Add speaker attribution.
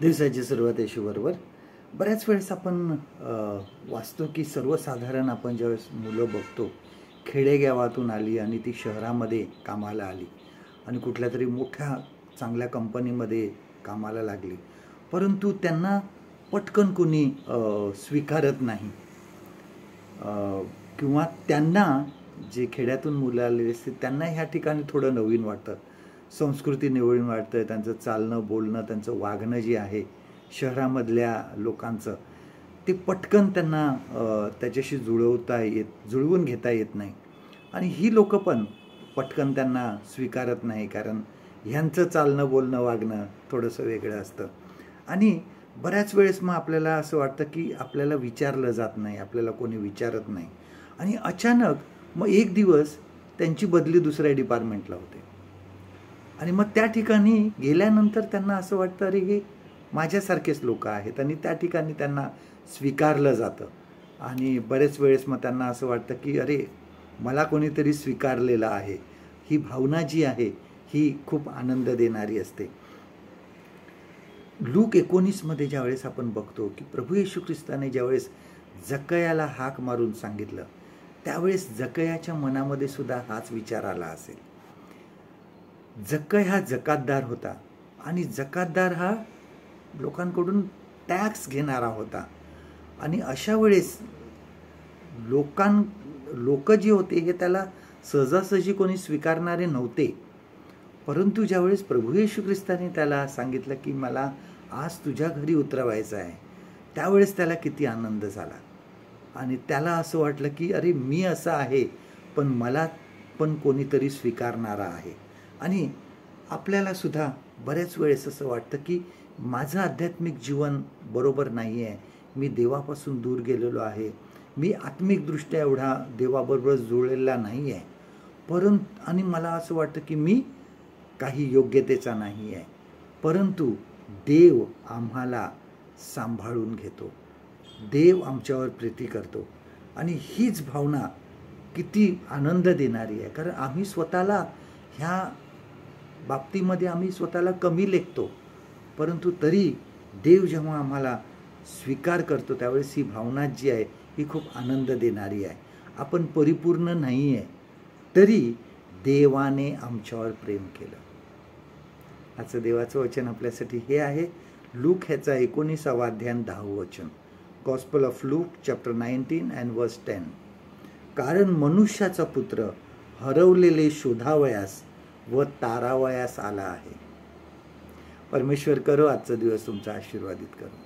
Speaker 1: दिवसाची सुरुवात येशूबरोबर. बऱ्याच वेळेस आपण वाचतो की सर्वसाधारण आपण ज्यावेळेस मुलं बघतो, खेडेगावातून आली आणि ती शहरामध्ये कामाला आली आणि कुठल्या तरी मोठ्या चांगल्या कंपनीमध्ये कामाला लागली, परंतु त्यांना पटकन कोणी स्वीकारत नाही. किंवा त्यांना जे खेड्यातून मुलं आलेली असते त्यांना ह्या ठिकाणी थोडं नवीन वाटतं, संस्कृती नवीन वाटतं, त्यांचं चालणं बोलणं त्यांचं वागणं जे आहे शहरामधल्या लोकांचं ते पटकन त्यांना त्याच्याशी जुळवून घेता येत नाही. आणि ही लोकं पण पटकन त्यांना स्वीकारत नाही, कारण ह्यांचं चालणं बोलणं वागणं थोडंसं वेगळं असतं. आणि बऱ्याच वेळेस मग आपल्याला असं वाटतं की आपल्याला विचारलं जात नाही, आपल्याला कोणी विचारत नाही. आणि अचानक मग एक दिवस त्यांची बदली दुसऱ्या डिपार्टमेंटला होते आणि मग त्या ठिकाणी गेल्यानंतर त्यांना असं वाटतं अरे हे माझ्यासारखेच लोक आहेत आणि त्या ठिकाणी त्यांना स्वीकारलं जातं. आणि बरेच वेळेस मग त्यांना असं वाटतं की अरे मला कोणीतरी स्वीकारलेलं आहे. ही भावना जी आहे ही खूप आनंद देणारी असते. लूक 19 ज्यावेळेस आपण बघतो की प्रभू येशू ख्रिस्ताने ज्यावेळेस जक्कयाला हाक मारून सांगितलं, त्यावेळेस जक्कयाच्या मनामध्ये सुद्धा हाच विचार आला असेल. जक्कय हा जकातदार होता आणि जकातदार हा लोकांकडून टॅक्स घेणारा होता. आणि अशा वेळेस लोक जे होते हे त्याला सहजासहजी कोणी स्वीकारणारे नव्हते. परंतु ज्यावेळेस प्रभू येशू ख्रिस्ताने त्याला सांगितलं की मला आज तुझ्या घरी उतरवायचं आहे, त्यावेळेस त्याला किती आनंद झाला. आणि त्याला असं वाटलं की अरे मी असं आहे पण मला पण कोणीतरी स्वीकारणारा आहे. आणि आपल्याला सुद्धा बऱ्याच वेळेस असं वाटतं की माझं आध्यात्मिक जीवन बरोबर नाही आहे, मी देवापासून दूर गेलेलो आहे, मी आत्मिकदृष्ट्या एवढा देवाबरोबर जुळलेला नाही आहे. आणि मला असं वाटतं की मी काही योग्यतेचा नाही आहे. परंतु देव आम्हाला सांभाळून घेतो, देव आमच्यावर प्रीती करतो. आणि हीच भावना किती आनंद देणारी आहे, कारण आम्ही स्वतःला ह्या बाबतीमध्ये आम्ही स्वतःला कमी लेखतो, परंतु तरी देव जेव्हा आम्हाला स्वीकार करतो त्यावेळेस ही भावना जी आहे ही खूप आनंद देणारी आहे. आपण परिपूर्ण नाही आहे तरी देवाने आमच्यावर प्रेम केलं. आजचं देवाचं वचन आपल्यासाठी हे आहे, लूक ह्याचा 19वा अध्याय 10वं वचन. Gospel of look chapter 19 and verse 10. कारण मनुष्याचा पुत्र हरवलेले शोधावयास व तारावयास आला आहे. परमेश्वर करो आजचा दिवस तुमचा आशीर्वादित करो.